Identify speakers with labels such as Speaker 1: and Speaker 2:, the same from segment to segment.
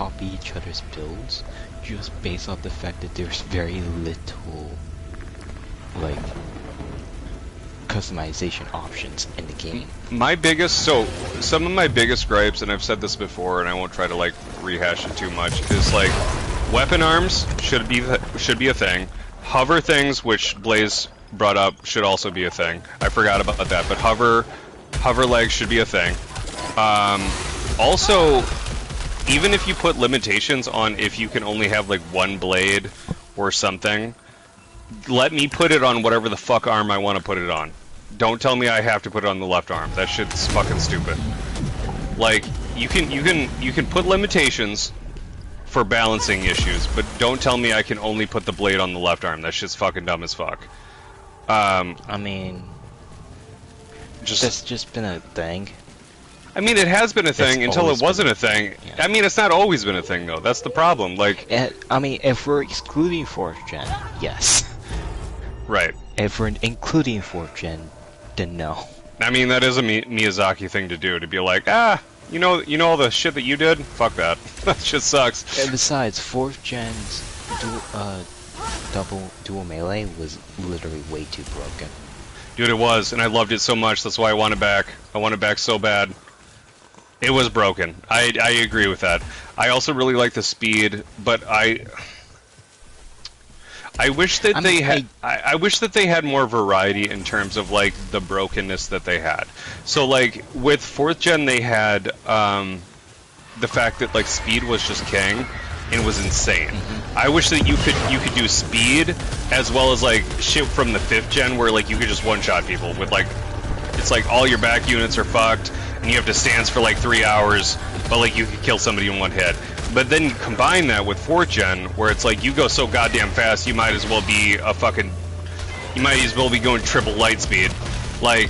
Speaker 1: copy each other's builds just based off the fact that there's very little, like, customization options in the game.
Speaker 2: Some of my biggest gripes, and I've said this before, and I won't try to like rehash it too much, is like weapon arms should be a thing. Hover things, which Blaze brought up, should also be a thing. I forgot about that, but hover legs should be a thing. Also, even if you put limitations on if you can only have like one blade or something, let me put it on whatever the fuck arm I want to put it on. Don't tell me I have to put it on the left arm. That shit's fucking stupid. Like, you can put limitations for balancing issues, but don't tell me I can only put the blade on the left arm. That shit's fucking dumb as fuck.
Speaker 1: I mean, that's just been a thing.
Speaker 2: I mean, it has been a thing until it wasn't a thing. Yeah. I mean, it's not always been a thing, though. That's the problem. Like,
Speaker 1: I mean, if we're excluding 4th gen, yes.
Speaker 2: Right.
Speaker 1: If we're including 4th gen, then no.
Speaker 2: I mean, that is a Miyazaki thing to do, to be like, you know all the shit that you did? Fuck that. That shit sucks.
Speaker 1: And besides, 4th gen's dual melee was literally way too broken.
Speaker 2: Dude, it was, and I loved it so much. That's why I want it back. I want it back so bad. It was broken. I agree with that. I also really like the speed, but I wish that I wish that they had more variety in terms of like the brokenness that they had. So like with 4th gen, they had the fact that like speed was just king and was insane. Mm-hmm. I wish that you could do speed as well as like shit from the 5th gen where like you could just one-shot people with like, it's like all your back units are fucked and you have to stance for like 3 hours, but like you could kill somebody in one hit. But then you combine that with 4th gen where it's like you go so goddamn fast you might as well be going triple light speed. Like,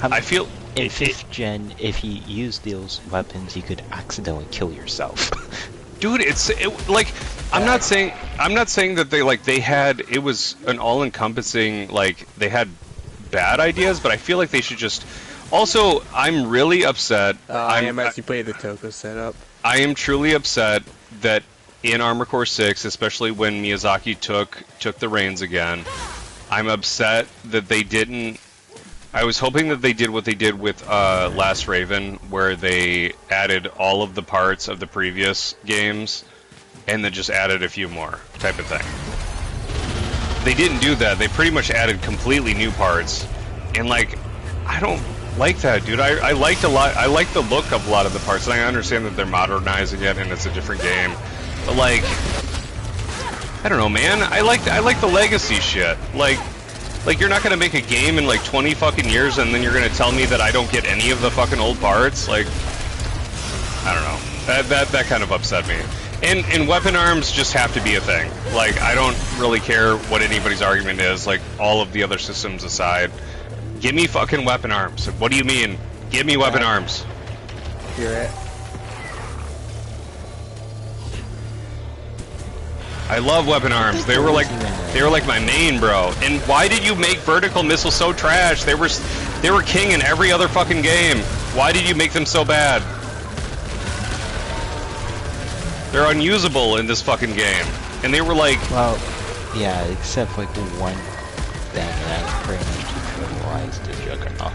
Speaker 2: I feel
Speaker 1: in 5th gen, if you use those weapons, you could accidentally kill yourself.
Speaker 2: Dude, I'm not saying that it was an all-encompassing, like, they had bad ideas, but I feel like they should just. Also, I'm really upset.
Speaker 3: I am actually playing the Toko setup.
Speaker 2: I am truly upset that in Armored Core 6, especially when Miyazaki took the reins again, I'm upset that they didn't. I was hoping that they did what they did with Last Raven, where they added all of the parts of the previous games, and then just added a few more, type of thing. They didn't do that. They pretty much added completely new parts, and like, I don't like that, dude. I liked a lot. I like the look of a lot of the parts, and I understand that they're modernizing it and it's a different game. But like, I don't know, man. I like the legacy shit. Like you're not gonna make a game in like 20 fucking years, and then you're gonna tell me that I don't get any of the fucking old parts. Like, I don't know. That kind of upset me. And weapon arms just have to be a thing. Like, I don't really care what anybody's argument is. Like, all of the other systems aside. Give me fucking weapon arms. What do you mean? Give me weapon arms.
Speaker 3: You're it.
Speaker 2: I love weapon arms. They were like my main, bro. And why did you make vertical missiles so trash? They were king in every other fucking game. Why did you make them so bad? They're unusable in this fucking game. And they were like,
Speaker 1: well, yeah, except like the one thing that pretty much neutralized the Juggernaut.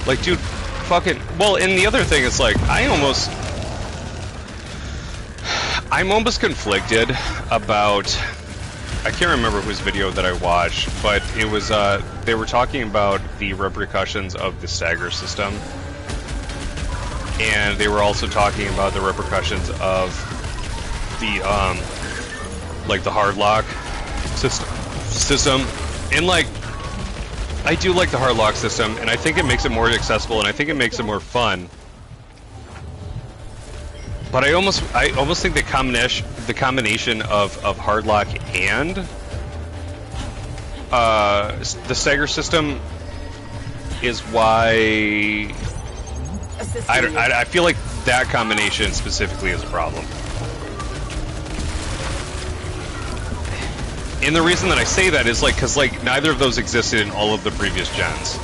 Speaker 2: Like, dude, fucking. Well, and the other thing is like, I'm almost conflicted about. I can't remember whose video that I watched, but it was they were talking about the repercussions of the stagger system, and they were also talking about the repercussions of the like the hard lock system, and like, I do like the hard lock system, and I think it makes it more accessible, and I think it makes it more fun. But I almost think the combination of hard lock and the stagger system is why I feel like that combination specifically is a problem. And the reason that I say that is like because like neither of those existed in all of the previous gens,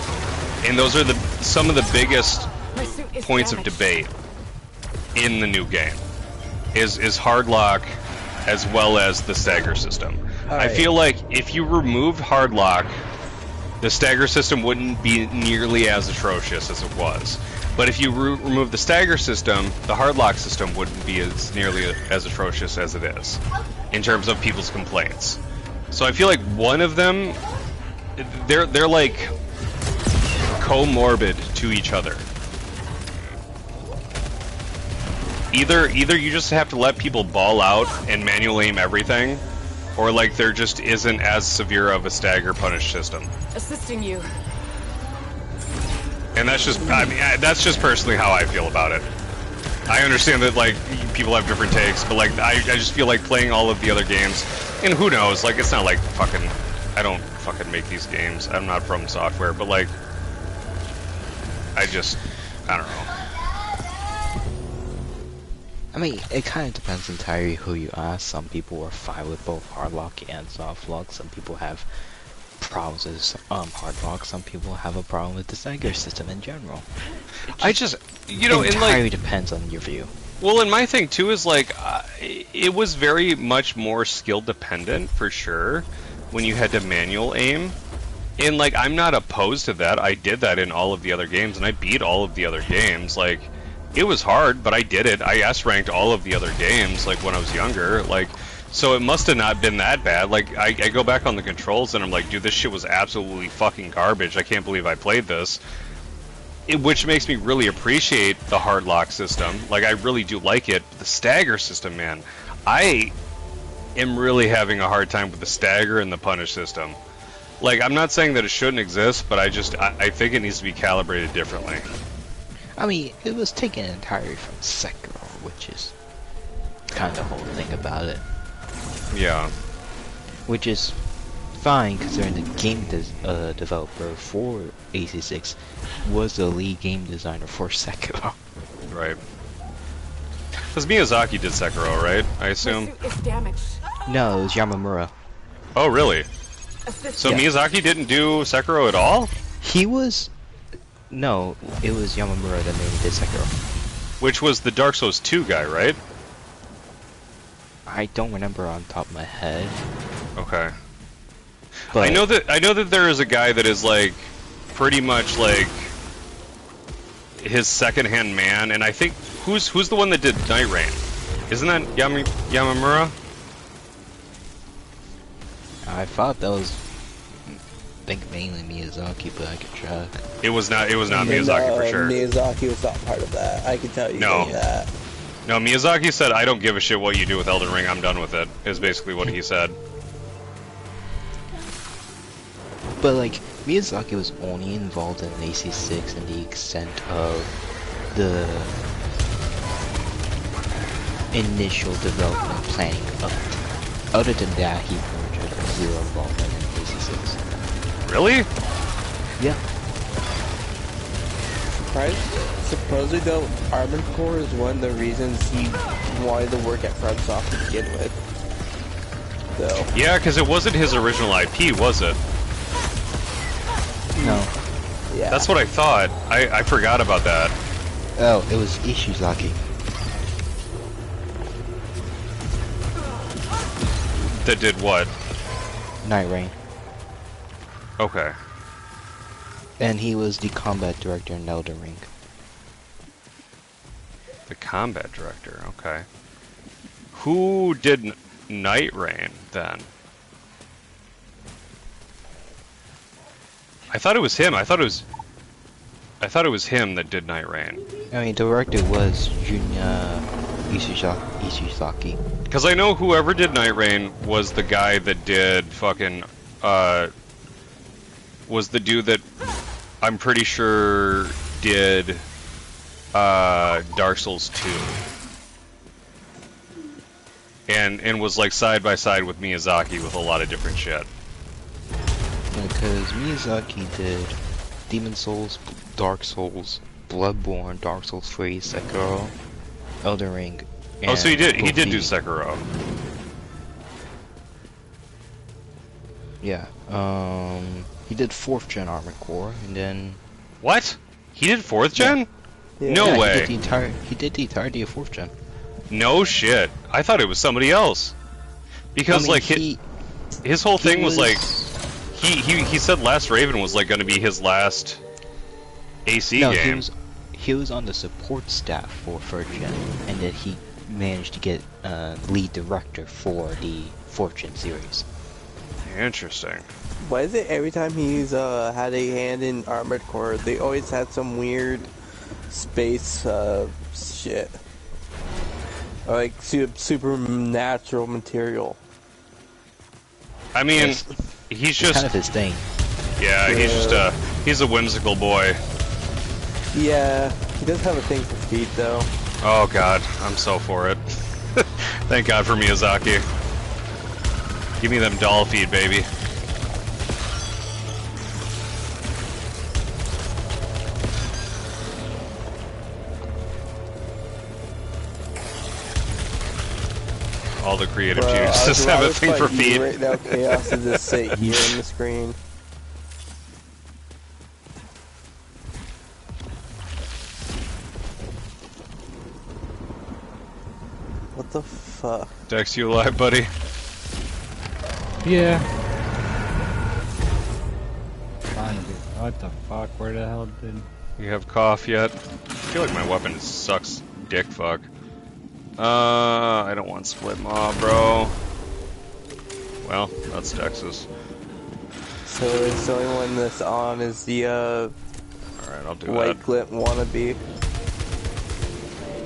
Speaker 2: and those are some of the biggest points of debate. in the new game. Is hard lock as well as the stagger system. I
Speaker 3: Alright.
Speaker 2: feel like if you removed hard lock, the stagger system wouldn't be nearly as atrocious as it was. But if you remove the stagger system, the hard lock system wouldn't be as nearly as atrocious as it is in terms of people's complaints. So I feel like one of them, they're like comorbid to each other. Either you just have to let people ball out and manual aim everything, or like there just isn't as severe of a stagger punish system.
Speaker 4: Assisting you.
Speaker 2: And that's just, I mean, that's just personally how I feel about it. I understand that like people have different takes, but like I just feel like playing all of the other games, and who knows, like it's not like fucking, I don't fucking make these games. I'm not from software, but like I don't know.
Speaker 1: I mean, it kind of depends entirely who you ask. Some people are fine with both hard lock and soft lock. Some people have problems with hard lock. Some people have a problem with the stagger system in general.
Speaker 2: I just, you know,
Speaker 1: It
Speaker 2: and like,
Speaker 1: entirely depends on your view.
Speaker 2: well, and my thing too is like, it was very much more skill dependent for sure when you had to manual aim. And like, I'm not opposed to that. I did that in all of the other games, and I beat all of the other games. Like, it was hard, but I did it. I S-ranked all of the other games, like, when I was younger. Like, so it must have not been that bad. Like, I go back on the controls, and I'm like, dude, this shit was absolutely fucking garbage. I can't believe I played this. Which makes me really appreciate the hard lock system. Like, I really do like it. But the stagger system, man, I am really having a hard time with the stagger and the punish system. Like, I'm not saying that it shouldn't exist, but I think it needs to be calibrated differently.
Speaker 1: I mean, it was taken entirely from Sekiro, which is kind of the whole thing about it.
Speaker 2: Yeah.
Speaker 1: Which is fine, considering the game developer for AC6 was the lead game designer for Sekiro.
Speaker 2: Right. Because Miyazaki did Sekiro, right? I assume?
Speaker 4: My suit is damaged.
Speaker 1: No, it was Yamamura.
Speaker 2: Oh, really?
Speaker 4: Assist
Speaker 2: So
Speaker 1: Yeah.
Speaker 2: Miyazaki didn't do Sekiro at all?
Speaker 1: He was... No, it was Yamamura that mainly did Sekiro.
Speaker 2: Which was the Dark Souls 2 guy, right?
Speaker 1: I don't remember on top of my head.
Speaker 2: Okay.
Speaker 1: But
Speaker 2: I know that there is a guy that is like pretty much like his second-hand man, and I think who's the one that did Night Rain? Isn't that Yamamura?
Speaker 1: I thought that was... I think mainly Miyazaki, but I could check.
Speaker 2: It was not Miyazaki for sure.
Speaker 3: Miyazaki was not part of that. I can tell you
Speaker 2: No.
Speaker 3: that.
Speaker 2: No, Miyazaki said, "I don't give a shit what you do with Elden Ring. I'm done with it." Is basically what he said.
Speaker 1: But like, Miyazaki was only involved in AC6 in the extent of the initial development planning of it. Other than that, he had zero involvement in AC6.
Speaker 2: Really?
Speaker 1: Yeah.
Speaker 3: Supposedly though, Armored Core is one of the reasons he wanted to work at FromSoft to begin with. So,
Speaker 2: Yeah, because it wasn't his original IP, was it?
Speaker 1: No.
Speaker 3: yeah.
Speaker 2: That's what I thought. I forgot about that.
Speaker 1: Oh, it was Ishizaki.
Speaker 2: That did what?
Speaker 1: Night Rain.
Speaker 2: Okay.
Speaker 1: And he was the combat director in Elden Ring.
Speaker 2: The combat director, okay. Who did Night Rain, then? I thought it was him. I thought it was him that did Night Rain.
Speaker 1: I mean, director was Junya Ishizaki.
Speaker 2: Because I know whoever did Night Rain was the guy that did fucking, was the dude that I'm pretty sure did, Dark Souls 2. And was like side by side with Miyazaki with a lot of different shit.
Speaker 1: Because Miyazaki did Demon Souls, Dark Souls, Bloodborne, Dark Souls 3, Sekiro, Elden Ring.
Speaker 2: Oh, so he did do
Speaker 1: Goofy.
Speaker 2: Sekiro.
Speaker 1: Yeah. He did 4th gen Armored Core, and then
Speaker 2: What? He did 4th gen?
Speaker 3: Yeah.
Speaker 2: No
Speaker 1: Yeah,
Speaker 2: way.
Speaker 1: He did the entirety of 4th gen.
Speaker 2: No shit. I thought it was somebody else. Because
Speaker 1: I mean,
Speaker 2: like his whole thing was like
Speaker 1: he
Speaker 2: he said Last Raven was like going to be his last AC
Speaker 1: no,
Speaker 2: game.
Speaker 1: he was on the support staff for 3rd gen, and then he managed to get lead director for the 4th gen series.
Speaker 2: Interesting.
Speaker 3: Why is it every time he's had a hand in Armored Core, they always had some weird space shit, or like supernatural material?
Speaker 2: I mean,
Speaker 1: It's
Speaker 2: he's
Speaker 1: kind
Speaker 2: just
Speaker 1: of his thing.
Speaker 2: yeah, he's a whimsical boy.
Speaker 3: Yeah, he does have a thing for feet though.
Speaker 2: Oh god, I'm so for it. Thank God for Miyazaki. Give me them doll feet, baby. All the creative
Speaker 3: Bro,
Speaker 2: geniuses have a thing for feet.
Speaker 3: Right now, Chaos is just sit here on the screen. What the fuck?
Speaker 2: Dex, you alive, buddy?
Speaker 5: Yeah. Trying to. What the fuck? Where the hell did?
Speaker 2: You have cough yet? I feel like my weapon sucks dick fuck. I don't want split maw, bro. Well, that's Dex's.
Speaker 3: So the only one that's on is the
Speaker 2: Alright, I'll do
Speaker 3: white
Speaker 2: that.
Speaker 3: glint wannabe.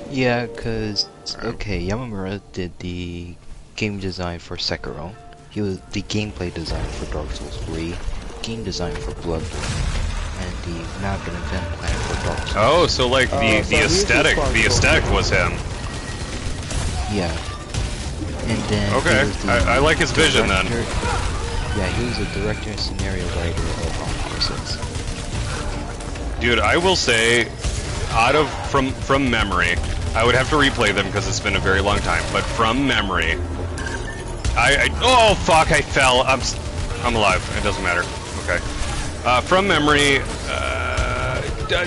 Speaker 1: Yeah, cause okay, Yamamura did the game design for Sekiro. He was the gameplay design for Dark Souls 3, game design for Bloodborne, and the map and event plan for Dark Souls.
Speaker 2: Oh, so like
Speaker 3: so
Speaker 2: the
Speaker 3: he's
Speaker 2: aesthetic,
Speaker 3: responsible.
Speaker 2: the aesthetic was him.
Speaker 1: Yeah. And then
Speaker 2: Okay,
Speaker 1: he was the
Speaker 2: I like his vision then.
Speaker 1: director- Yeah, he was the director and scenario writer of Armored Core 6.
Speaker 2: Dude, I will say, from memory, I would have to replay them because it's been a very long time. But from memory, oh fuck, I fell. I'm alive. It doesn't matter. Okay. From memory,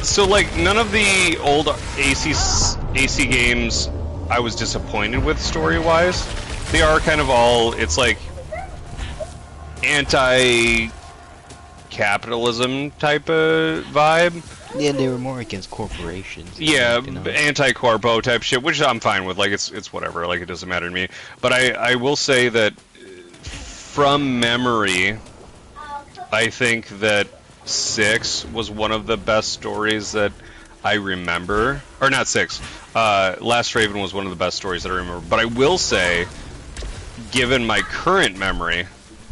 Speaker 2: so like none of the old AC games I was disappointed with story-wise. They are kind of all. It's like anti-capitalism type of vibe.
Speaker 1: Yeah, they were more against corporations.
Speaker 2: Yeah,
Speaker 1: you know.
Speaker 2: anti-corpo type shit, which I'm fine with. Like it's whatever. Like it doesn't matter to me. But I will say that from memory, I think that 6 was one of the best stories that I remember. Or not 6. Last Raven was one of the best stories that I remember. But I will say, given my current memory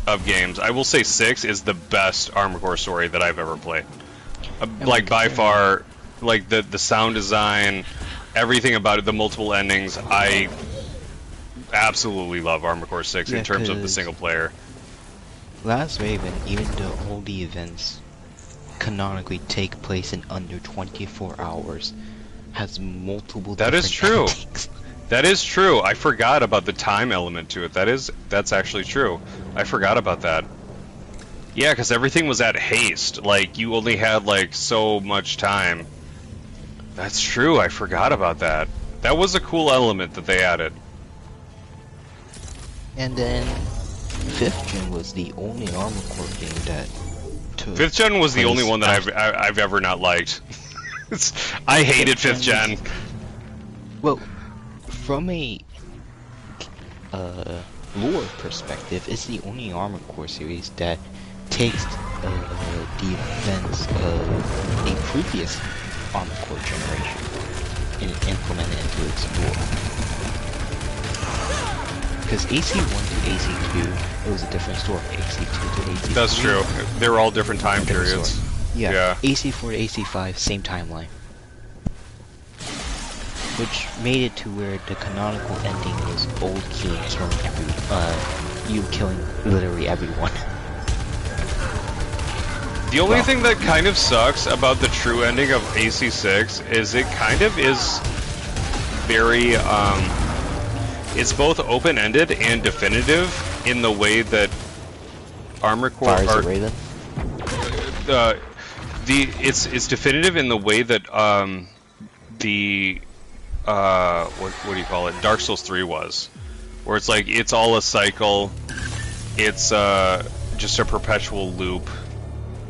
Speaker 2: of games, I will say 6 is the best Armored Core story that I've ever played. Like by far, like the sound design, everything about it, the multiple endings. I absolutely love Armored Core 6 in terms of the
Speaker 1: 'cause
Speaker 2: single player.
Speaker 1: Last Raven, even though all the events canonically take place in under 24 hours, has multiple
Speaker 2: That is
Speaker 1: different
Speaker 2: true.
Speaker 1: endings.
Speaker 2: That is true. I forgot about the time element to it. That's actually true. I forgot about that. Yeah, because everything was at haste. Like, you only had, like, so much time. That's true. I forgot about that. That was a cool element that they added.
Speaker 1: And then 5th Gen was the only Armored Core game that took
Speaker 2: 5th Gen was the
Speaker 1: place
Speaker 2: only one that
Speaker 1: after-
Speaker 2: I've ever not liked. I hated 5th Gen.
Speaker 1: Well, from a lore perspective, it's the only Armored Core series that takes the events of a previous Armored Core generation and implement it into its lore. Because AC1 to AC2, it was a different story. AC2 to AC3.
Speaker 2: That's true. They were all different time
Speaker 1: different
Speaker 2: periods.
Speaker 1: story. Yeah.
Speaker 2: Yeah.
Speaker 1: AC4 to AC5, same timeline. Which made it to where the canonical ending was old Keen killing you killing literally everyone.
Speaker 2: The only thing that kind of sucks about the true ending of AC6 is it kind of is very, it's both open-ended and definitive in the way that Armored Core
Speaker 1: Fires the Raven.
Speaker 2: it's definitive in the way that the what do you call it? Dark Souls 3 was, where it's like it's all a cycle. It's just a perpetual loop.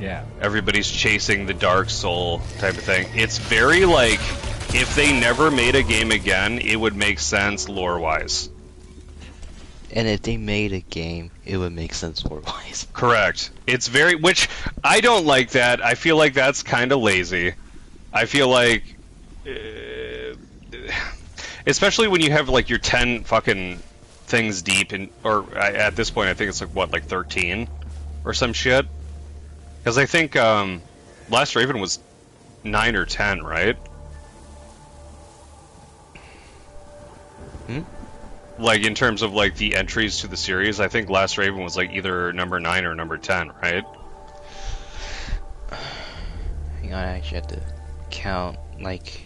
Speaker 5: Yeah.
Speaker 2: Everybody's chasing the Dark Soul type of thing. It's very like, if they never made a game again, it would make sense lore-wise.
Speaker 1: And if they made a game, it would make sense lore-wise.
Speaker 2: Correct. It's very, which, I don't like that. I feel like that's kind of lazy. I feel like, especially when you have like your 10 fucking things deep, or at this point I think it's like, what, like 13? Or some shit? Because I think Last Raven was 9 or 10, right?
Speaker 1: Hmm?
Speaker 2: Like, in terms of, like, the entries to the series, I think Last Raven was, like, either number 9 or number 10, right?
Speaker 1: Hang on, I actually have to count, like...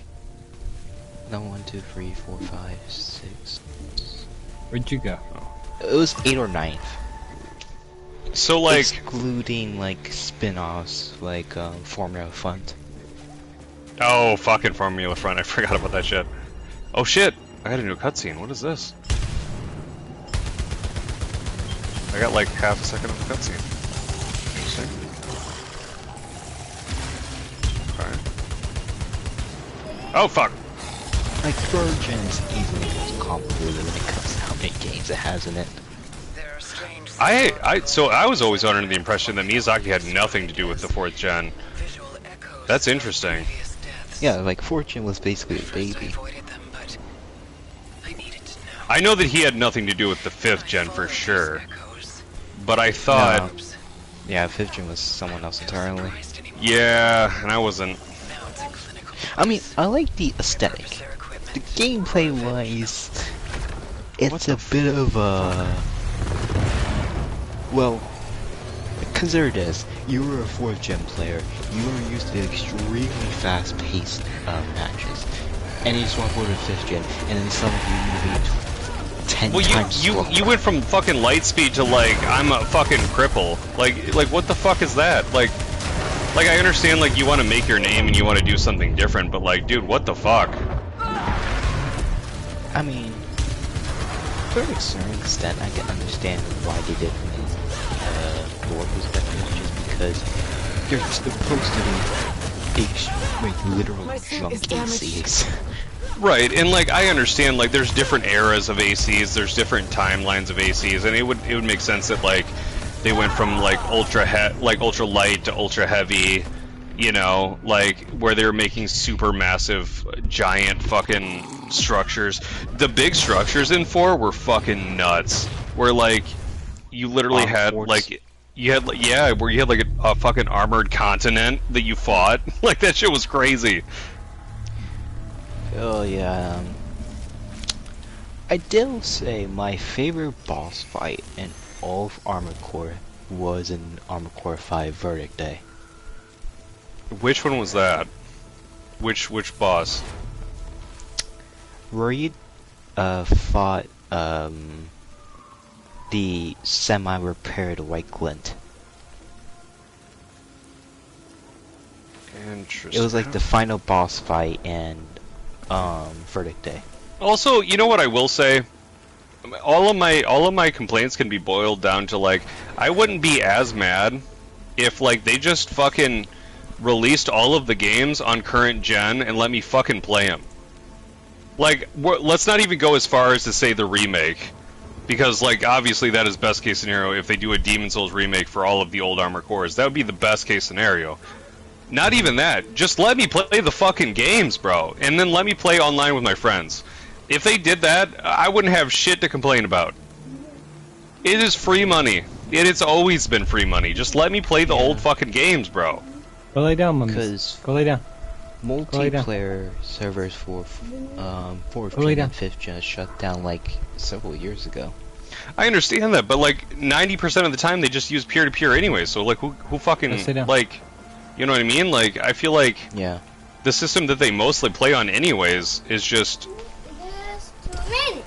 Speaker 1: No, 1, 2, 3, 4, 5, 6...
Speaker 5: Where'd you go?
Speaker 1: It was 8 or 9.
Speaker 2: So, like...
Speaker 1: Excluding, like, spin-offs, like, Formula Fund.
Speaker 2: Oh, fucking Formula Front, I forgot about that shit. Oh shit, I got a new cutscene, what is this? I got like half a second of the cutscene. Interesting. Alright. Oh fuck!
Speaker 1: Like, Virgin is easily the most complicated when it comes to how many games it has in it.
Speaker 2: So I was always under the impression that Miyazaki had nothing to do with the 4th gen. That's interesting.
Speaker 1: Yeah, like, 4th gen was basically a baby.
Speaker 2: I know that he had nothing to do with the 5th gen for sure. But I thought...
Speaker 1: No. Yeah, 5th gen was someone else entirely.
Speaker 2: Yeah, and I wasn't...
Speaker 1: I mean, I like the aesthetic. The gameplay-wise, it's a bit of a... Well, consider this. You were a 4th gen player. You were used to extremely fast-paced matches. And you swap over to 5th gen, and then suddenly you moving 10 times slower.
Speaker 2: You went from fucking light speed to like, I'm a fucking cripple. Like what the fuck is that? Like I understand like you want to make your name and you want to do something different, but like, dude, what the fuck?
Speaker 1: I mean, to a certain extent, I can understand why they did from the lore perspective, just because you're supposed to be like literal
Speaker 4: My suit
Speaker 1: junk
Speaker 4: is damaged.
Speaker 1: ACs.
Speaker 2: Right, and like I understand like there's different eras of ACs, there's different timelines of ACs, and it would make sense that like they went from like ultra light to ultra heavy, you know, like where they were making super massive giant fucking structures. The big structures in 4 were fucking nuts. Where like you literally had
Speaker 1: forts.
Speaker 2: like where you had like a fucking armored continent that you fought. Like that shit was crazy.
Speaker 1: Oh yeah, I did say my favorite boss fight in all of Armored Core was in Armored Core 5 Verdict Day.
Speaker 2: Which one was that? Which boss?
Speaker 1: Where you fought the semi-repaired White Glint.
Speaker 2: Interesting.
Speaker 1: It was like the final boss fight in Verdict Day.
Speaker 2: Also, you know what I will say? All of my complaints can be boiled down to like, I wouldn't be as mad if like they just fucking released all of the games on current gen and let me fucking play them. Like, let's not even go as far as to say the remake, because like obviously that is best case scenario if they do a Demon's Souls remake for all of the old Armored Cores. That would be the best case scenario. Not even that. Just let me play the fucking games, bro, and then let me play online with my friends. If they did that, I wouldn't have shit to complain about. It is free money. It's always been free money. Just let me play the old fucking games, bro.
Speaker 5: Go lay down, mummies.
Speaker 1: Because
Speaker 5: Go lay down.
Speaker 1: multiplayer servers for 4th
Speaker 5: Lay
Speaker 1: gen
Speaker 5: down.
Speaker 1: and 5th gen shut down like several years ago.
Speaker 2: I understand that, but like 90% of the time they just use peer-to-peer anyway. So like, who fucking
Speaker 5: Let's sit down.
Speaker 2: like, you know what I mean? Like, I feel like
Speaker 1: Yeah.
Speaker 2: the system that they mostly play on anyways is just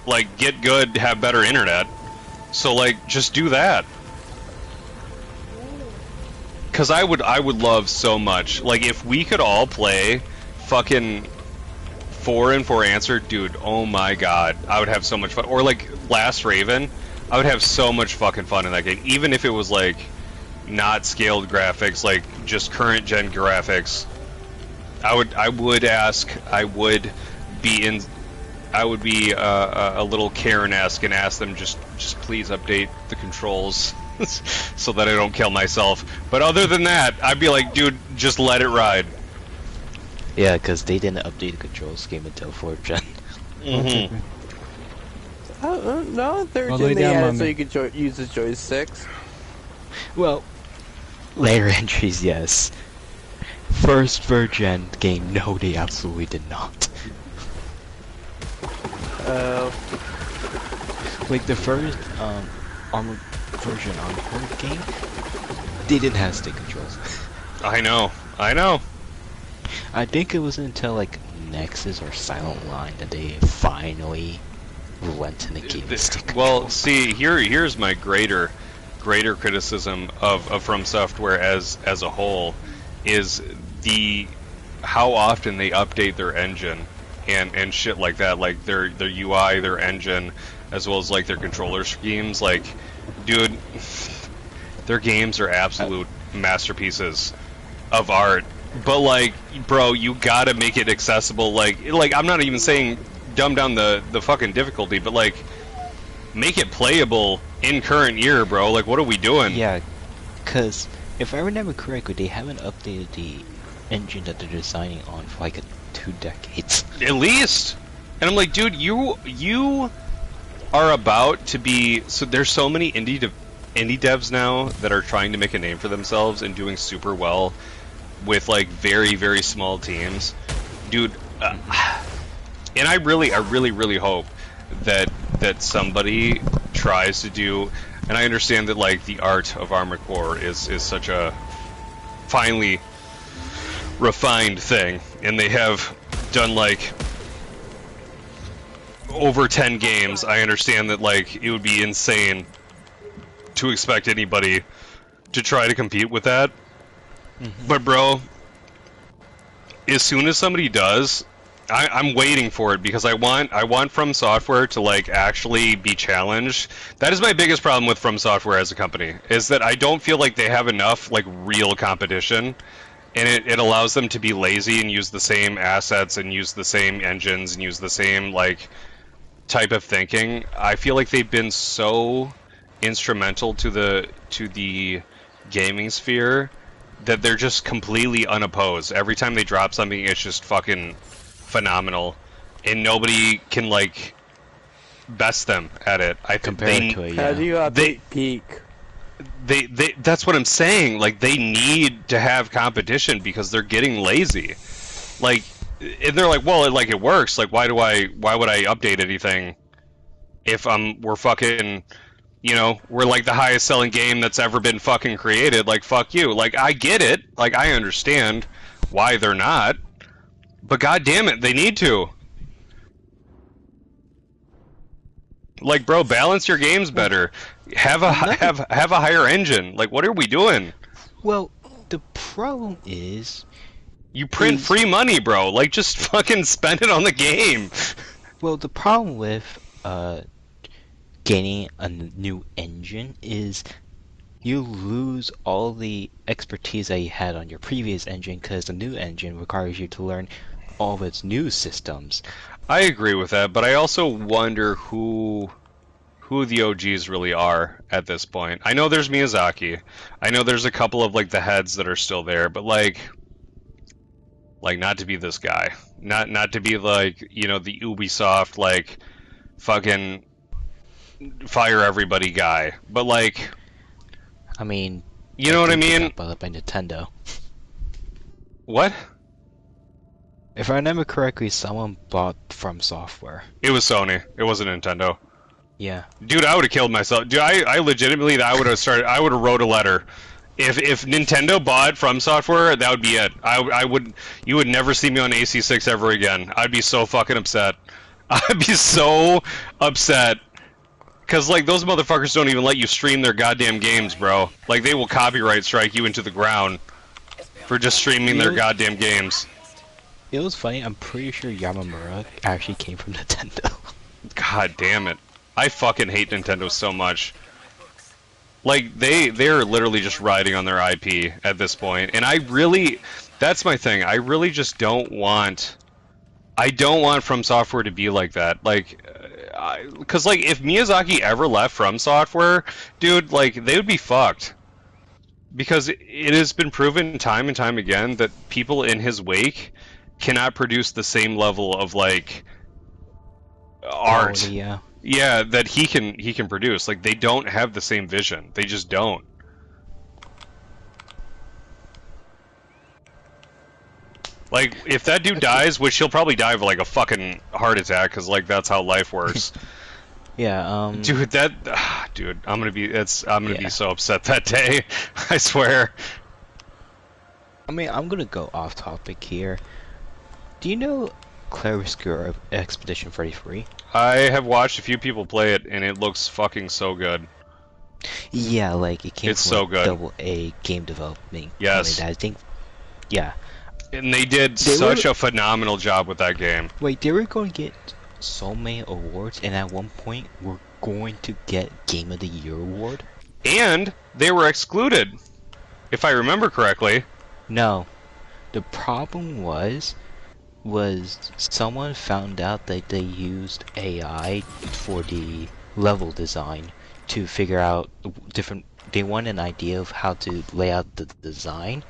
Speaker 2: like get good, have better internet. So like, just do that. Cause I would love so much, like if we could all play fucking 4 and 4 answer, dude, oh my god, I would have so much fun. Or like Last Raven, I would have so much fucking fun in that game, even if it was like not scaled graphics, like just current gen graphics. I would be a little Karen-esque and ask them just please update the controls so that I don't kill myself. But other than that, I'd be like, dude, just let it ride.
Speaker 1: Yeah, because they didn't update the control scheme until 4th gen.
Speaker 2: Mm-hmm.
Speaker 3: No, 3rd
Speaker 5: Well,
Speaker 3: gen
Speaker 5: lay
Speaker 3: they
Speaker 5: down,
Speaker 3: had
Speaker 5: my
Speaker 3: it so
Speaker 5: man.
Speaker 3: you could use the joysticks.
Speaker 1: Well, later entries, yes. First 3rd gen game, no, they absolutely did not. Like the first Armored version on Horde game, they didn't have stick controls.
Speaker 2: I know.
Speaker 1: I think it was until like Nexus or Silent Line that they finally went and gave it stick
Speaker 2: Well,
Speaker 1: controls.
Speaker 2: see, here's my greater criticism of From Software as a whole is how often they update their engine and shit like that, like their UI, their engine, as well as like their controller schemes. Like, dude, their games are absolute masterpieces of art. But like, bro, you gotta make it accessible. Like I'm not even saying dumb down the fucking difficulty, but like, make it playable in current year, bro. Like, what are we doing?
Speaker 1: Yeah, because if I remember correctly, they haven't updated the engine that they're designing on for like 2 decades.
Speaker 2: At least. And I'm like, dude, you are about to be. So there's so many indie devs now that are trying to make a name for themselves and doing super well with like very, very small teams, dude. And I really hope that somebody tries to do. And I understand that like the art of Armored Core is such a finely refined thing, and they have done like over 10 games. I understand that like it would be insane to expect anybody to try to compete with that. But bro, as soon as somebody does, I'm waiting for it because I want From Software to like actually be challenged. That is my biggest problem with From Software as a company, is that I don't feel like they have enough like real competition, and it allows them to be lazy and use the same assets and use the same engines and use the same like type of thinking. I feel like they've been so instrumental to the gaming sphere that they're just completely unopposed. Every time they drop something, it's just fucking phenomenal, and nobody can like best them at it. I
Speaker 1: Compare it to it,
Speaker 3: How
Speaker 1: yeah.
Speaker 3: do you update Peak?
Speaker 2: They that's what I'm saying. Like, they need to have competition because they're getting lazy. Like, and they're like, well, it works. Like, why would I update anything if we're fucking, we're like the highest selling game that's ever been fucking created. Like, fuck you. Like, I get it. Like, I understand why they're not, but god damn it, they need to. Like, bro, balance your games better. Have a higher engine. Like, what are we doing?
Speaker 1: Well, the problem is,
Speaker 2: You print free money, bro. Like, just fucking spend it on the game.
Speaker 1: well, the problem with gaining a new engine is you lose all the expertise that you had on your previous engine because the new engine requires you to learn all of its new systems.
Speaker 2: I agree with that, but I also wonder who the OGs really are at this point. I know there's Miyazaki. I know there's a couple of like the heads that are still there, but like not to be this guy. Not to be like, the Ubisoft like fucking fire everybody guy. But like,
Speaker 1: I mean,
Speaker 2: you know what I
Speaker 1: think they
Speaker 2: mean?
Speaker 1: got bought up by Nintendo.
Speaker 2: What?
Speaker 1: If I remember correctly, someone bought From Software.
Speaker 2: It was Sony. It wasn't Nintendo.
Speaker 1: Yeah.
Speaker 2: Dude, I would have killed myself. Dude, I legitimately, I would have wrote a letter. If Nintendo bought From Software, that would be it. You would never see me on AC6 ever again. I'd be so fucking upset. I'd be so upset. Cause like, those motherfuckers don't even let you stream their goddamn games, bro. Like, they will copyright strike you into the ground for just streaming their goddamn games.
Speaker 1: it was funny. I'm pretty sure Yamamura actually came from Nintendo.
Speaker 2: God damn it. I fucking hate Nintendo so much. Like, they're literally just riding on their IP at this point. And I really, that's my thing. I really just don't want, I don't want From Software to be like that. Like, because, like, if Miyazaki ever left From Software, dude, like, they would be fucked. Because it has been proven time and time again that people in his wake cannot produce the same level of, like, art.
Speaker 1: Quality, yeah.
Speaker 2: Yeah, that he can produce. Like, they don't have the same vision. They just don't. Like, if that dude dies, which he'll probably die of like a fucking heart attack, because like that's how life works.
Speaker 1: Yeah.
Speaker 2: Dude, dude, I'm gonna be
Speaker 1: Yeah.
Speaker 2: so upset that day. I swear.
Speaker 1: I mean, I'm gonna go off topic here. Do you know Clarisker Expedition 33?
Speaker 2: I have watched a few people play it, and it looks fucking so good.
Speaker 1: Yeah, like it came
Speaker 2: It's
Speaker 1: from
Speaker 2: so
Speaker 1: like,
Speaker 2: good.
Speaker 1: Double A game development.
Speaker 2: Yes.
Speaker 1: That I think. Yeah.
Speaker 2: And they did
Speaker 1: They
Speaker 2: such
Speaker 1: were-
Speaker 2: a phenomenal job with that game.
Speaker 1: Wait, they were going to get so many awards, and at one point, we're going to get Game of the Year award.
Speaker 2: And they were excluded, if I remember correctly.
Speaker 1: No, the problem was someone found out that they used AI for the level design to figure out different. They want an idea of how to lay out the design,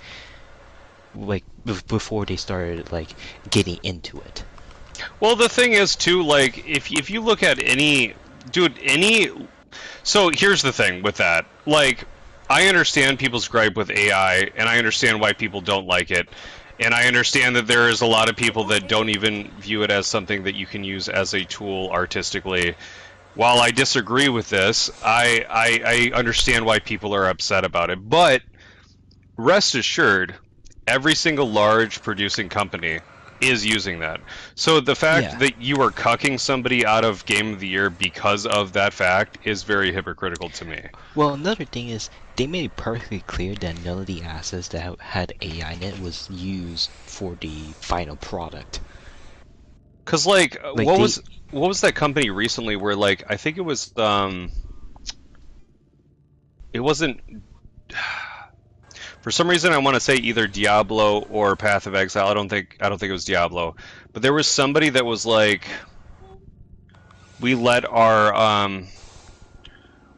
Speaker 1: like before they started like getting into it.
Speaker 2: Well, the thing is, too, like, if you look at so here's the thing with that. Like, I understand people's gripe with AI, and I understand why people don't like it. And I understand that there is a lot of people that don't even view it as something that you can use as a tool artistically. While I disagree with this, I understand why people are upset about it. But rest assured, every single large producing company is using that. So the fact
Speaker 1: Yeah.
Speaker 2: that you are cucking somebody out of Game of the Year because of that fact is very hypocritical to me.
Speaker 1: Well, another thing is they made it perfectly clear that none of the assets that had AI in it was used for the final product.
Speaker 2: Cause like,
Speaker 1: Like,
Speaker 2: what
Speaker 1: they-
Speaker 2: was that company recently where like I think it was it wasn't. For some reason, I want to say either Diablo or Path of Exile. I don't think it was Diablo, but there was somebody that was like, we let our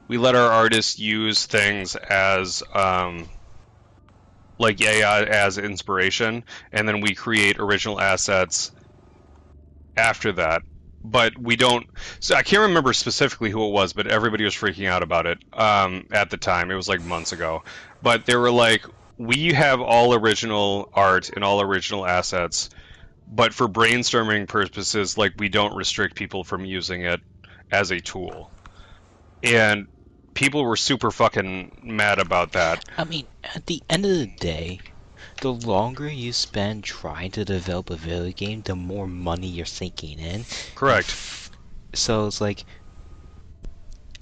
Speaker 2: artists use things as like AI as inspiration, and then we create original assets after that. But we don't. So I can't remember specifically who it was, but everybody was freaking out about it at the time. It was like months ago. But they were like, we have all original art and all original assets, but for brainstorming purposes, like, we don't restrict people from using it as a tool. And people were super fucking mad about that.
Speaker 1: I mean, at the end of the day, the longer you spend trying to develop a video game, the more money you're sinking in.
Speaker 2: Correct.
Speaker 1: So it's like,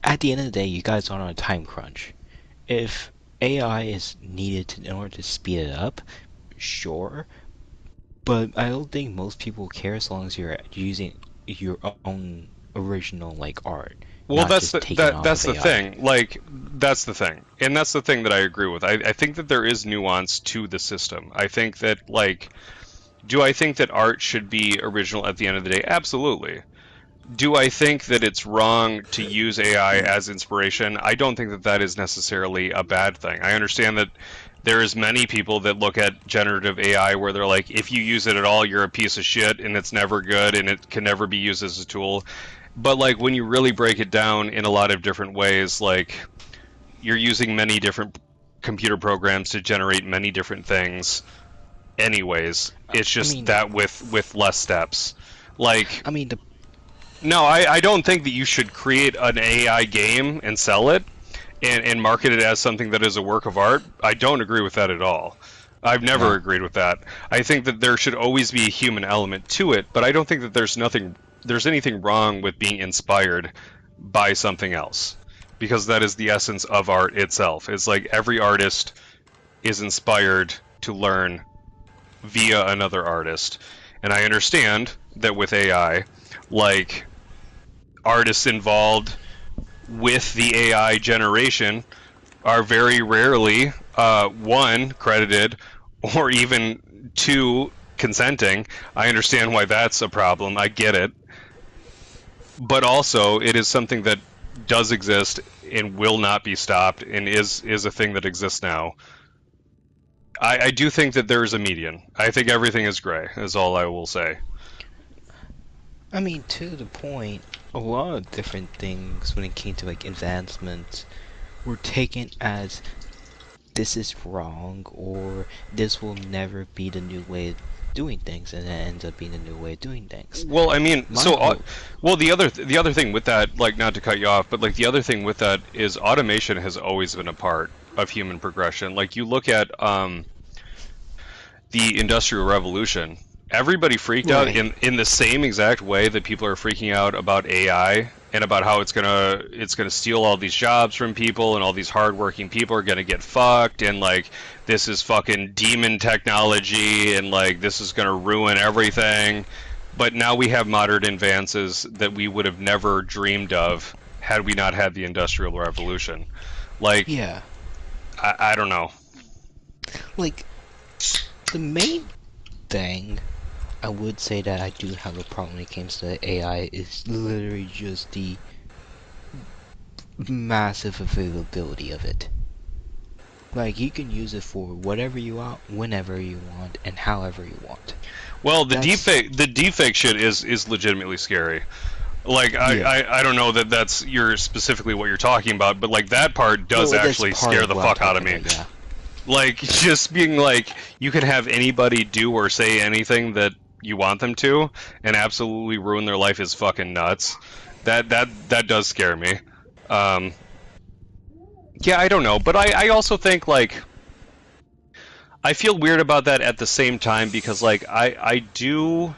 Speaker 1: at the end of the day, you guys are on a time crunch. If AI is needed in order to speed it up, sure. But I don't think most people care as long as you're using your own original like art.
Speaker 2: Well,
Speaker 1: not
Speaker 2: that's
Speaker 1: just taking off
Speaker 2: that's
Speaker 1: of
Speaker 2: the
Speaker 1: AI.
Speaker 2: thing. Like, that's the thing, and that's the thing that I agree with. I think that there is nuance to the system. I think that, like, do I think that art should be original at the end of the day? Absolutely. Do I think that it's wrong to use AI as inspiration? I don't think that that is necessarily a bad thing. I understand that there is many people that look at generative AI where they're like, if you use it at all, you're a piece of shit, and it's never good, and it can never be used as a tool. But like, when you really break it down in a lot of different ways, like, you're using many different computer programs to generate many different things anyways. It's just
Speaker 1: mean-
Speaker 2: that with less steps. Like,
Speaker 1: I mean,
Speaker 2: no, I don't think that you should create an AI game and sell it and market it as something that is a work of art. I don't agree with that at all. I've never
Speaker 1: No.
Speaker 2: agreed with that. I think that there should always be a human element to it, but I don't think that there's anything wrong with being inspired by something else, because that is the essence of art itself. It's like every artist is inspired to learn via another artist. And I understand that with AI, like artists involved with the AI generation are very rarely one credited or even two consenting. I understand why that's a problem. I get it. But also, it is something that does exist and will not be stopped and is a thing that exists now. I do think that there is a median. I think everything is gray, is all I will say.
Speaker 1: I mean, to the point, a lot of different things when it came to like advancements were taken as this is wrong or this will never be the new way of doing things, and it ends up being the new way of doing things.
Speaker 2: Well, I mean,
Speaker 1: My
Speaker 2: so
Speaker 1: whole
Speaker 2: well the other thing with that, like not to cut you off, but like the other thing with that is automation has always been a part of human progression. Like you look at the Industrial Revolution, everybody freaked out
Speaker 1: right,
Speaker 2: in the same exact way that people are freaking out about AI and about how it's gonna steal all these jobs from people and all these hardworking people are gonna get fucked and like this is fucking demon technology and like this is gonna ruin everything. But now we have modern advances that we would have never dreamed of had we not had the Industrial Revolution. Like
Speaker 1: yeah,
Speaker 2: I don't know.
Speaker 1: like the main thing I would say that I do have a problem when it comes to AI is literally just the massive availability of it. Like, you can use it for whatever you want, whenever you want, and however you want.
Speaker 2: Well,
Speaker 1: That's,
Speaker 2: the deepfake shit is legitimately scary. Like
Speaker 1: yeah.
Speaker 2: I don't know that that's you're specifically what you're talking about, but like that part does
Speaker 1: Well, that's
Speaker 2: actually
Speaker 1: part
Speaker 2: scare
Speaker 1: of
Speaker 2: the
Speaker 1: what I'm
Speaker 2: fuck out of
Speaker 1: talking
Speaker 2: me.
Speaker 1: about, yeah.
Speaker 2: Like just being like you could have anybody do or say anything that you want them to and absolutely ruin their life is fucking nuts. That does scare me. Um, yeah, I don't know, but I also think like I feel weird about that at the same time because like I do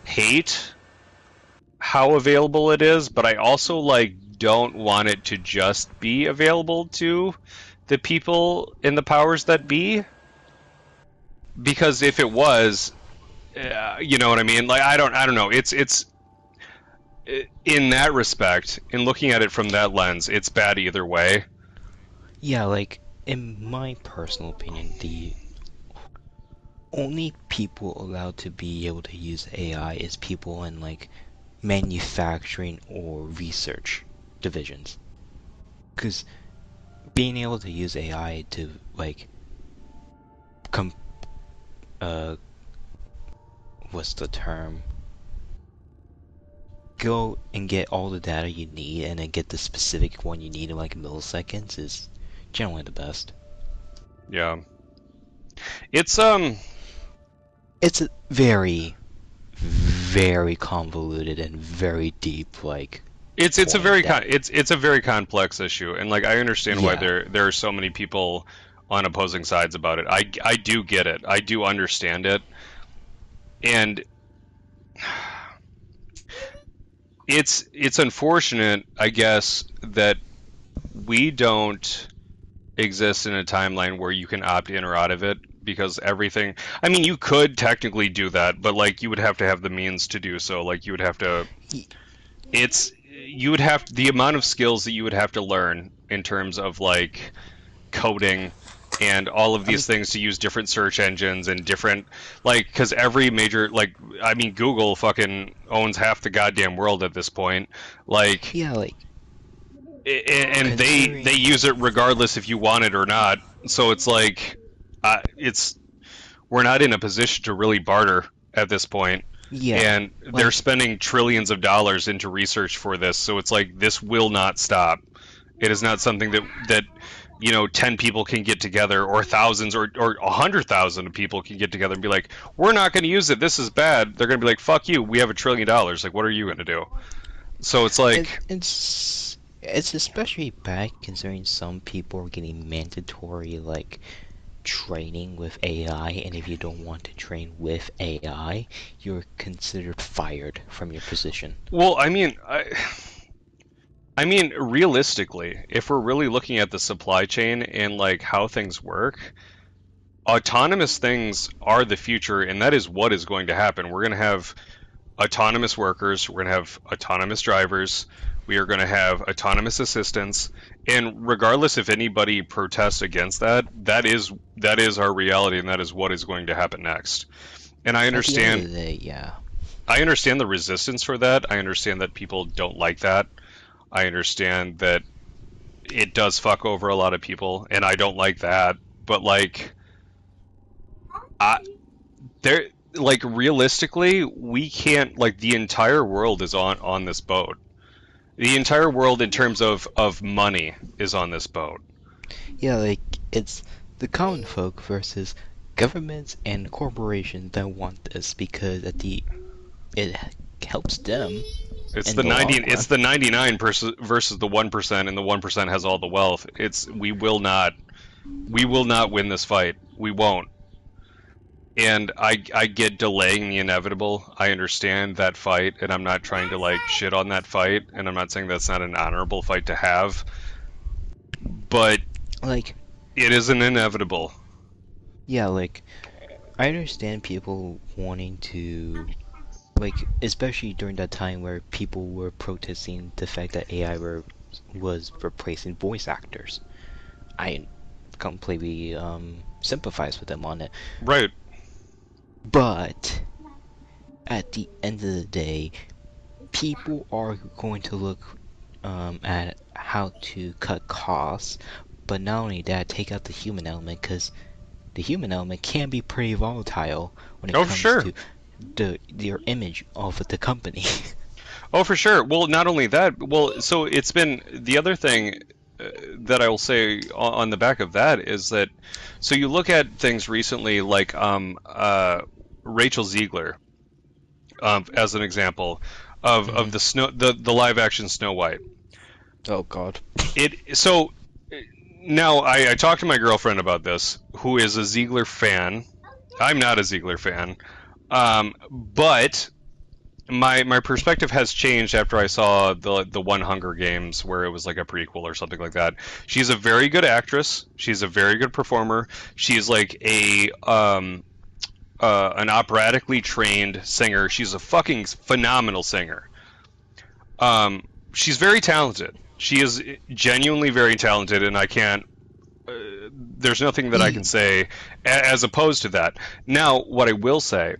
Speaker 2: hate how available it is, but I also like don't want it to just be available to the people in the powers that be because if it was, you know what I mean? Like I don't know. It's in that respect, in looking at it from that lens, it's bad either way.
Speaker 1: Yeah, like, in my personal opinion, the only people allowed to be able to use AI is people in, like, manufacturing or research divisions. Because being able to use AI to, like, com- uh, what's the term? Go and get all the data you need and then get the specific one you need in, like, milliseconds is generally the best.
Speaker 2: Yeah. It's
Speaker 1: It's a very, very convoluted and very deep, like,
Speaker 2: it's a
Speaker 1: point
Speaker 2: very
Speaker 1: that,
Speaker 2: it's a very complex issue and like I understand why
Speaker 1: yeah,
Speaker 2: there are so many people on opposing sides about it. I do get it. I do understand it. And it's unfortunate, I guess, that we don't exist in a timeline where you can opt in or out of it because everything. I mean, you could technically do that, but like you would have to have the means to do so. Like you would have to.
Speaker 1: y-
Speaker 2: It's you would have the amount of skills that you would have to learn in terms of like coding and all of
Speaker 1: I mean,
Speaker 2: these things to use different search engines and different like because every major like I mean Google fucking owns half the goddamn world at this point like
Speaker 1: yeah, like,
Speaker 2: and they
Speaker 1: considering,
Speaker 2: use it regardless if you want it or not. So it's like, it's we're not in a position to really barter at this point,
Speaker 1: yeah,
Speaker 2: and they're
Speaker 1: like,
Speaker 2: spending trillions of dollars into research for this. So it's like this will not stop. It is not something that you know 10 people can get together or thousands or 100,000 people can get together and be like, we're not going to use it. This is bad. They're going to be like, fuck you. We have $1 trillion. Like, what are you going to do? So it's like,
Speaker 1: it's especially bad considering some people are getting mandatory, like, training with AI, and if you don't want to train with AI, you're considered fired from your position.
Speaker 2: well, I mean, realistically, if we're really looking at the supply chain and like how things work, autonomous things are the future, and that is what is going to happen. We're going to have autonomous workers, we're going to have autonomous drivers, we are going to have autonomous assistants, and regardless if anybody protests against that, that is our reality, and that is what is going to happen next. And I
Speaker 1: At the end of
Speaker 2: understand
Speaker 1: the day, yeah.
Speaker 2: I understand the resistance for that. I understand that people don't like that. I understand that it does fuck over a lot of people, and I don't like that. But like, I there like realistically, we can't like the entire world is on this boat. The entire world in terms of money is on this boat.
Speaker 1: Yeah, like, it's the common folk versus governments and corporations that want this because it helps them
Speaker 2: It's
Speaker 1: in
Speaker 2: the
Speaker 1: the long
Speaker 2: 90
Speaker 1: run.
Speaker 2: it's the 99 versus the 1%, and the 1% has all the wealth. It's we will not win this fight. We won't. And I get delaying the inevitable. I understand that fight, and I'm not trying to like shit on that fight, and I'm not saying that's not an honorable fight to have, but
Speaker 1: Like,
Speaker 2: it is an inevitable.
Speaker 1: yeah, like, I understand people wanting to, like, especially during that time where people were protesting the fact that was replacing voice actors. I completely sympathize with them on it.
Speaker 2: Right.
Speaker 1: But at the end of the day, people are going to look at how to cut costs, but not only that, take out the human element, because the human element can be pretty volatile when it
Speaker 2: Oh, for
Speaker 1: comes
Speaker 2: sure.
Speaker 1: to your image of the company.
Speaker 2: Oh, for sure. Well, not only that, well, so it's been the other thing that I will say on the back of that is that, so you look at things recently like Rachel Ziegler, as an example of the live action Snow White.
Speaker 1: Oh God.
Speaker 2: So now I talked to my girlfriend about this, who is a Ziegler fan. I'm not a Ziegler fan, but my perspective has changed after I saw the one Hunger Games, where it was like a prequel or something like that. She's a very good actress. She's a very good performer. She's like an operatically trained singer. She's a fucking phenomenal singer. She's very talented. She is genuinely very talented, and I can't. There's nothing that I can say as opposed to that. Now, what I will say,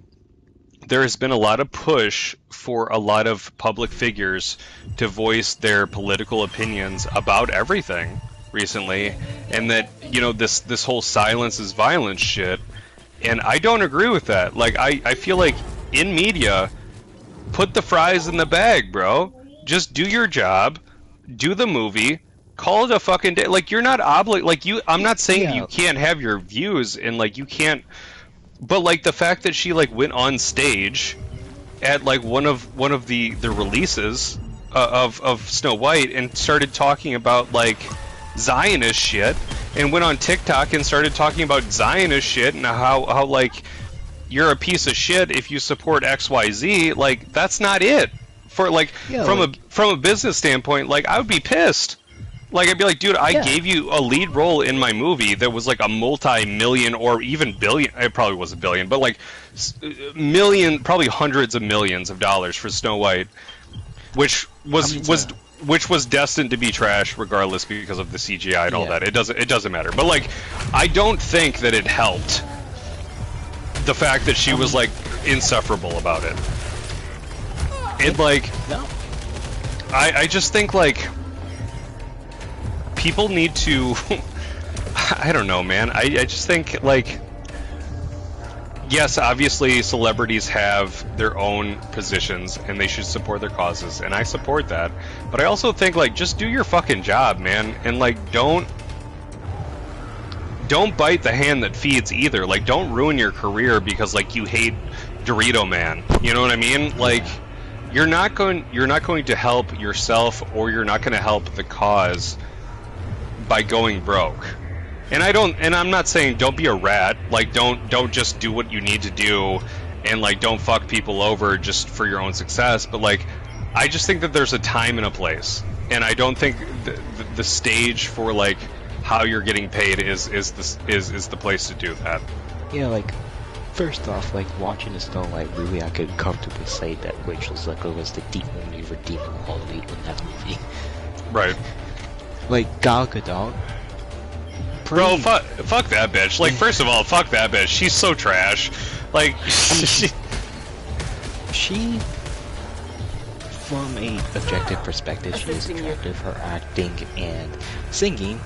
Speaker 2: there has been a lot of push for a lot of public figures to voice their political opinions about everything recently, and that, you know, this whole silence is violence shit, and I don't agree with that. Like, I feel like in media, put the fries in the bag, bro. Just do your job, do the movie, call it a fucking day. Like, you're not obligated. Like, I'm not saying that
Speaker 1: Yeah.
Speaker 2: you can't have your views, and like you can't, but like the fact that she like went on stage at like one of the releases of Snow White and started talking about like Zionist shit, and went on TikTok and started talking about Zionist shit and how like you're a piece of shit if you support XYZ. Like, that's not it. For like,
Speaker 1: Yeah,
Speaker 2: from a business standpoint, like, I would be pissed. Like, I'd be like, dude, I
Speaker 1: Yeah.
Speaker 2: gave you a lead role in my movie that was like a multi-million or even billion. It probably was a billion, but like million, probably hundreds of millions of dollars for Snow White, which was destined to be trash regardless because of the CGI and all
Speaker 1: Yeah.
Speaker 2: that. It doesn't matter. But like, I don't think that it helped the fact that she was like insufferable about it. It like,
Speaker 1: No.
Speaker 2: I just think like people need to I don't know, man. I just think like, yes, obviously celebrities have their own positions and they should support their causes, and I support that. But I also think like, just do your fucking job, man, and like don't bite the hand that feeds either. Like, don't ruin your career because like you hate Dorito Man. You know what I mean? Like, you're not going to help yourself, or you're not going to help the cause by going broke. And I'm not saying don't be a rat. Like, don't just do what you need to do, and like don't fuck people over just for your own success. But like, I just think that there's a time and a place, and I don't think the stage for like how you're getting paid is the place to do that.
Speaker 1: Yeah, like, first off, like, watching the Snow White movie, I could comfortably say that Rachel Zegler was the only redeeming quality in that movie.
Speaker 2: Right.
Speaker 1: Like, Gal Gadot.
Speaker 2: Bro, fuck that bitch. Like, first of all, fuck that bitch. She's so trash. Like,
Speaker 1: she, from a objective perspective, she is attractive. Her acting and singing,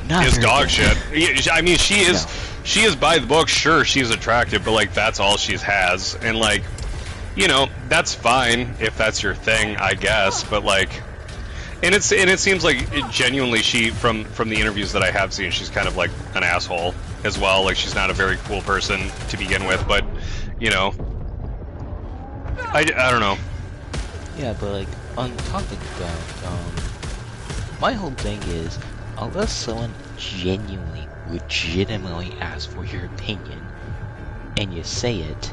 Speaker 1: not
Speaker 2: is
Speaker 1: very
Speaker 2: dog
Speaker 1: good.
Speaker 2: shit. Yeah, I mean, she is
Speaker 1: No.
Speaker 2: she is by the book. Sure, she's attractive, but like that's all she has, and like, you know, that's fine if that's your thing, I guess. But like, and it seems like genuinely she from the interviews that I have seen, she's kind of like an asshole as well. Like she's not a very cool person to begin with, but you know, I don't know.
Speaker 1: Yeah, but like, on top of that, my whole thing is, unless someone genuinely, legitimately asks for your opinion, and you say it,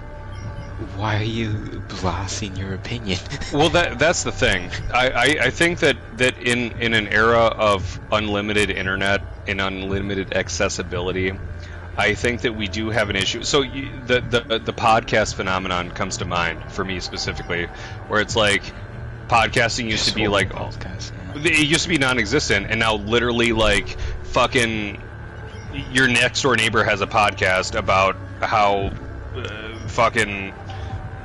Speaker 1: why are you blasting your opinion?
Speaker 2: Well, that's the thing. I think that in an era of unlimited internet and unlimited accessibility, I think that we do have an issue. So the podcast phenomenon comes to mind for me specifically, where it's like podcasting used to be like
Speaker 1: podcast, yeah.
Speaker 2: it used to be non-existent, and now literally like fucking your next door neighbor has a podcast about how fucking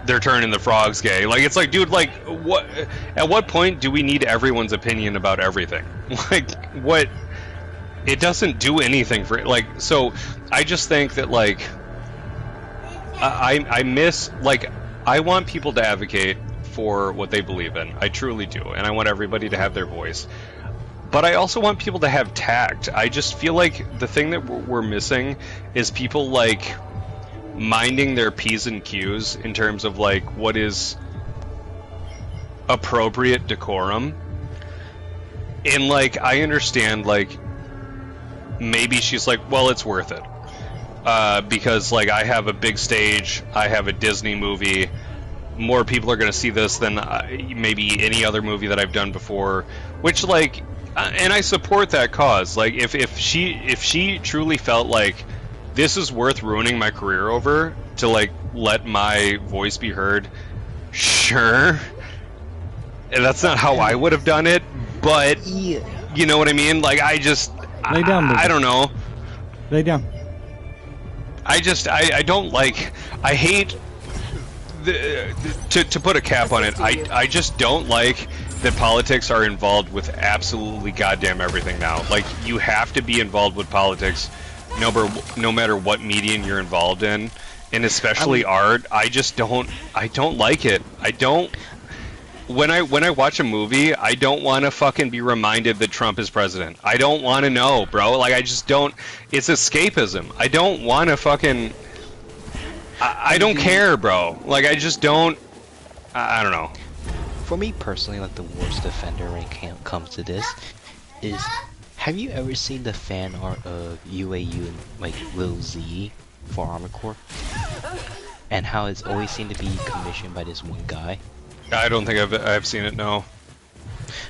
Speaker 2: they're turning the frogs gay. Like it's like, dude, like what? At what point do we need everyone's opinion about everything? Like what? It doesn't do anything for like. So I just think that like I miss like I want people to advocate for what they believe in. I truly do, and I want everybody to have their voice. But I also want people to have tact. I just feel like the thing that we're missing is people like minding their P's and Q's in terms of like what is appropriate decorum. And like I understand like maybe she's like, well, it's worth it because like I have a big stage, I have a Disney movie, more people are going to see this than maybe any other movie that I've done before, which like and I support that cause. Like if she truly felt like this is worth ruining my career over to like let my voice be heard, sure. And that's not how I would have done it, but
Speaker 1: Yeah.
Speaker 2: you know what I mean? Like I just
Speaker 5: Lay down,
Speaker 2: I don't know.
Speaker 5: Lay down.
Speaker 2: I don't like, I hate to put a cap on it. I just don't like that politics are involved with absolutely goddamn everything now. Like you have to be involved with politics no matter what medium you're involved in, and especially art. I don't like it. I don't. When I watch a movie, I don't want to fucking be reminded that Trump is president. I don't want to know, bro. Like I just don't. It's escapism. I don't want to fucking. I don't care, bro. Like I just don't. I don't know.
Speaker 1: For me personally, like the worst offender when it comes to this is, have you ever seen the fan art of UAU and like Lil Z for Armored Core? And how it's always seemed to be commissioned by this one guy?
Speaker 2: I don't think I've seen it. No.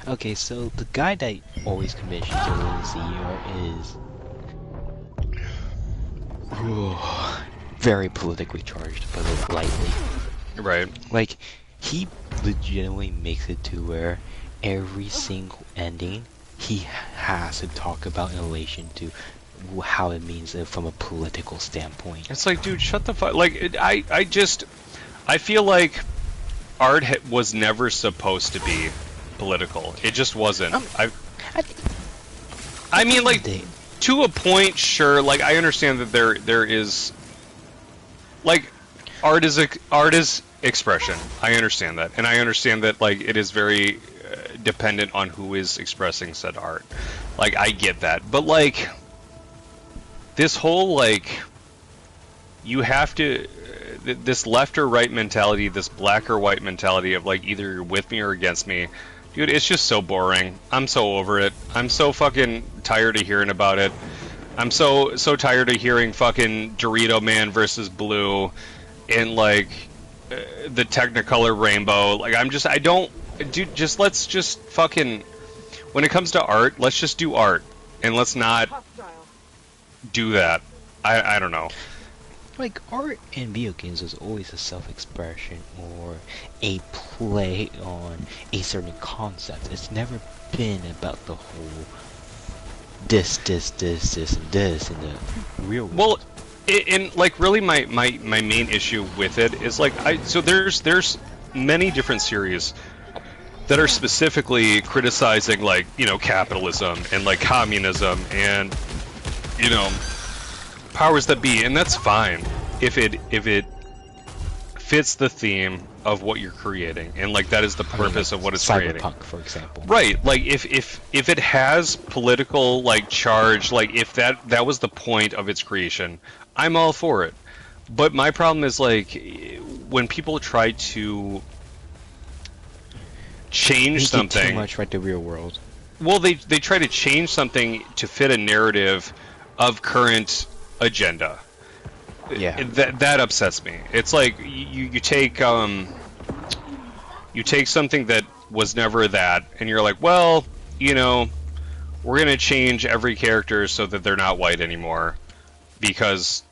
Speaker 1: Okay, so the guy that always commissions the Lil Z art is very politically charged, but like lightly.
Speaker 2: Right.
Speaker 1: Like, he legitimately makes it to where every single ending he has to talk about in relation to how it means it from a political standpoint.
Speaker 2: It's like, dude, shut the fuck. Like, I feel like art was never supposed to be political. It just wasn't. I mean, like, to a point, sure. Like, I understand that there is, like, art is expression. I understand that, and I understand that like it is very dependent on who is expressing said art. Like, I get that, but like this whole like you have to this left or right mentality, this black or white mentality of like either you're with me or against me. Dude, it's just so boring. I'm so over it. I'm so fucking tired of hearing about it. I'm so tired of hearing fucking Dorito Man versus Blue and like the Technicolor rainbow. Like dude, just let's just fucking, when it comes to art, let's just do art. and let's not
Speaker 4: Hostile.
Speaker 2: do that. I don't know.
Speaker 1: Like, art in video games is always a self-expression or a play on a certain concept. It's never been about the whole this, and this in the real world.
Speaker 2: Well, and like really, my main issue with it is like so there's many different series that are specifically criticizing like capitalism and like communism and powers that be, and that's fine if it fits the theme of what you're creating, and like that is the purpose of what it's creating.
Speaker 1: Cyberpunk, for example.
Speaker 2: Right, like if it has political like charge, like if that was the point of its creation, I'm all for it. But my problem is like when people try to change
Speaker 1: Make
Speaker 2: something
Speaker 1: it too much like the real world.
Speaker 2: well, they try to change something to fit a narrative of current agenda.
Speaker 1: Yeah.
Speaker 2: That upsets me. It's like you take something that was never that, and you're like, well, we're gonna change every character so that they're not white anymore, because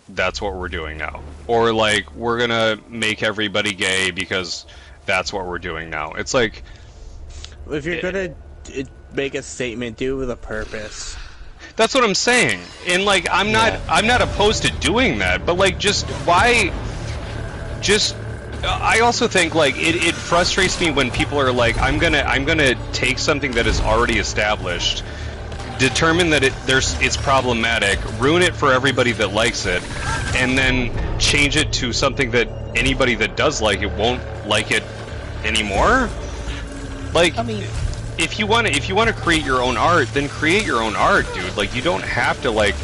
Speaker 2: that's what we're doing now. Or like, we're gonna make everybody gay because that's what we're doing now. It's like,
Speaker 3: If you're gonna make a statement, do it with a purpose.
Speaker 2: that's what I'm saying. And like, I'm not opposed to doing that, but like, I also think like it frustrates me when people are like, I'm gonna take something that is already established, determine that it's problematic, ruin it for everybody that likes it, and then change it to something that anybody that does like it won't like it anymore. Like,
Speaker 1: I mean,
Speaker 2: if you want to create your own art, then create your own art, dude. Like, you don't have to like,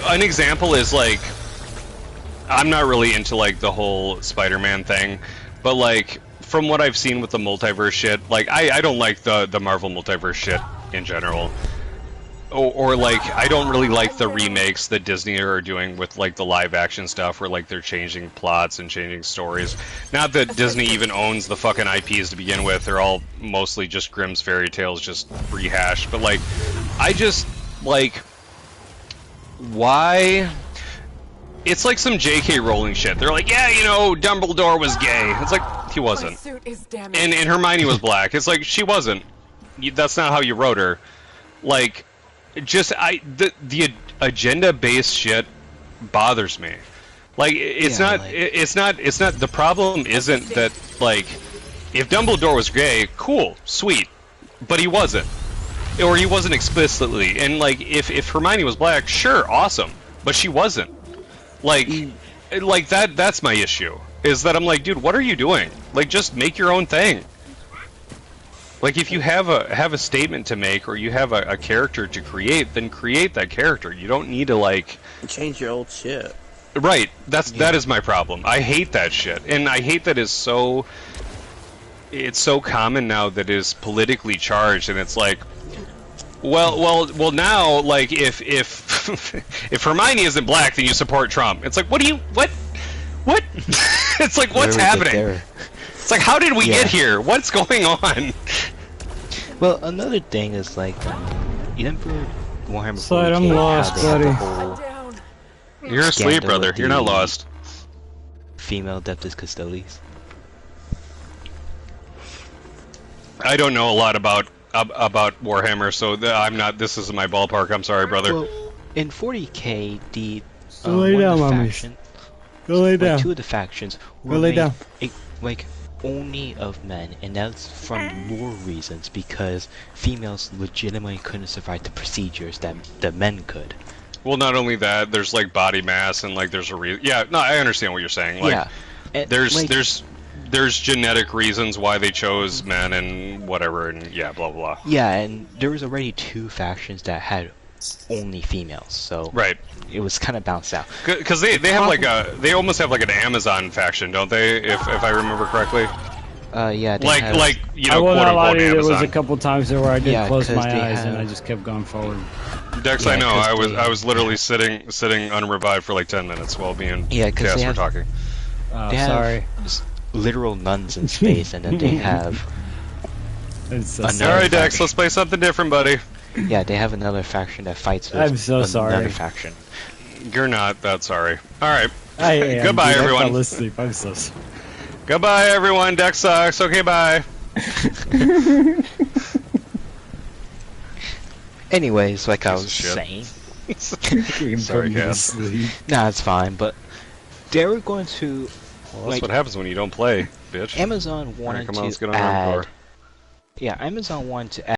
Speaker 2: an example is like, I'm not really into like the whole Spider-Man thing, but like from what I've seen with the multiverse shit, like I don't like the Marvel multiverse shit in general. Or like, I don't really like the remakes that Disney are doing with like the live action stuff where like they're changing plots and changing stories. Not that Disney even owns the fucking IPs to begin with, they're all mostly just Grimm's fairy tales just rehashed. But like, I just like, why? It's like some JK Rowling shit. They're like, yeah, Dumbledore was gay. It's like, he
Speaker 4: My
Speaker 2: wasn't.
Speaker 4: suit is damaged.
Speaker 2: And Hermione was black. It's like, she wasn't. That's not how you wrote her. Like, the agenda-based shit bothers me. Like, it's not the problem isn't that, like, if Dumbledore was gay, cool, sweet, but he wasn't. Or he wasn't explicitly. And like, if Hermione was black, sure, awesome, but she wasn't. Like that's my issue. Is that I'm like, dude, what are you doing? Like, just make your own thing. Like, if you have a statement to make, or you have a character to create, then create that character. You don't need to like
Speaker 3: Change your old shit.
Speaker 2: Right. That is my problem. I hate that shit, and I hate that it's so common now that is politically charged, and it's like, well now, like, if if Hermione isn't black, then you support Trump. It's like, what? It's like, what's happening? It's like, how did we get here? What's going on?
Speaker 1: Well, another thing is like, you remember Warhammer 40K?
Speaker 5: Slide, I'm lost,
Speaker 1: how they had the
Speaker 5: buddy.
Speaker 1: whole
Speaker 4: Down.
Speaker 2: You're asleep,
Speaker 1: scandal
Speaker 2: brother.
Speaker 1: with
Speaker 2: You're not
Speaker 1: the
Speaker 2: lost.
Speaker 1: Female Adeptus Custodes.
Speaker 2: I don't know a lot about Warhammer, so I'm not. This isn't my ballpark. I'm sorry, brother.
Speaker 1: Well, in 40K, the
Speaker 5: Go lay
Speaker 1: one
Speaker 5: down,
Speaker 1: of the
Speaker 5: mommies.
Speaker 1: faction,
Speaker 5: Go lay
Speaker 1: like,
Speaker 5: down.
Speaker 1: two of the factions
Speaker 5: Go
Speaker 1: were
Speaker 5: lay
Speaker 1: made
Speaker 5: down.
Speaker 1: like only of men, and that's from lore reasons, because females legitimately couldn't survive the procedures that the men could.
Speaker 2: Well, not only that, there's like body mass, and like there's a reason. Yeah, no, I understand what you're saying. Like,
Speaker 1: Yeah, and,
Speaker 2: there's
Speaker 1: like,
Speaker 2: there's genetic reasons why they chose men and whatever, and yeah, blah blah.
Speaker 1: yeah, and there was already two factions that had only females, so
Speaker 2: Right.
Speaker 1: it was kind of bounced out.
Speaker 2: Because they have like they almost have like an Amazon faction, don't they? If I remember correctly.
Speaker 1: Yeah, they
Speaker 2: Like
Speaker 1: have,
Speaker 5: I will
Speaker 2: quote
Speaker 5: not lie
Speaker 2: unquote
Speaker 5: to you, there was a
Speaker 2: Amazon.
Speaker 5: couple times there where I did
Speaker 1: Yeah,
Speaker 5: close
Speaker 1: 'cause
Speaker 5: my
Speaker 1: they
Speaker 5: eyes and
Speaker 1: have-
Speaker 5: I just kept going forward.
Speaker 2: Dex,
Speaker 1: Yeah,
Speaker 2: I know.
Speaker 1: 'cause
Speaker 2: I was literally sitting unrevived for like 10 minutes while me and
Speaker 1: Yeah, 'cause
Speaker 2: Cass
Speaker 1: they
Speaker 2: were
Speaker 1: have-
Speaker 2: talking.
Speaker 5: Oh,
Speaker 1: they have
Speaker 5: sorry.
Speaker 1: literal nuns in space, and then they have
Speaker 5: I'm so
Speaker 1: Another
Speaker 5: sorry.
Speaker 2: Alright, Dex,
Speaker 1: faction.
Speaker 2: let's play something different, buddy.
Speaker 1: Yeah, they have another faction that fights with
Speaker 5: I'm so
Speaker 1: another
Speaker 5: sorry.
Speaker 1: faction.
Speaker 2: You're not that sorry. Alright.
Speaker 5: I am.
Speaker 2: Goodbye,
Speaker 5: dude.
Speaker 2: everyone.
Speaker 5: I fell asleep. I'm so sorry.
Speaker 2: Goodbye, everyone. Dex sucks. Okay, bye.
Speaker 1: Anyways, like I
Speaker 2: Piece of
Speaker 1: was
Speaker 2: shit.
Speaker 1: saying,
Speaker 5: Game
Speaker 2: Sorry,
Speaker 5: put me to
Speaker 2: Cat.
Speaker 5: sleep.
Speaker 1: nah, it's fine. But they were going to
Speaker 2: Well, that's
Speaker 1: Like-
Speaker 2: what happens when you don't play, bitch.
Speaker 1: Amazon
Speaker 2: Alright,
Speaker 1: wanted
Speaker 2: come on, let's
Speaker 1: to
Speaker 2: get on
Speaker 1: add.
Speaker 2: Encore.
Speaker 1: Yeah, Amazon wanted to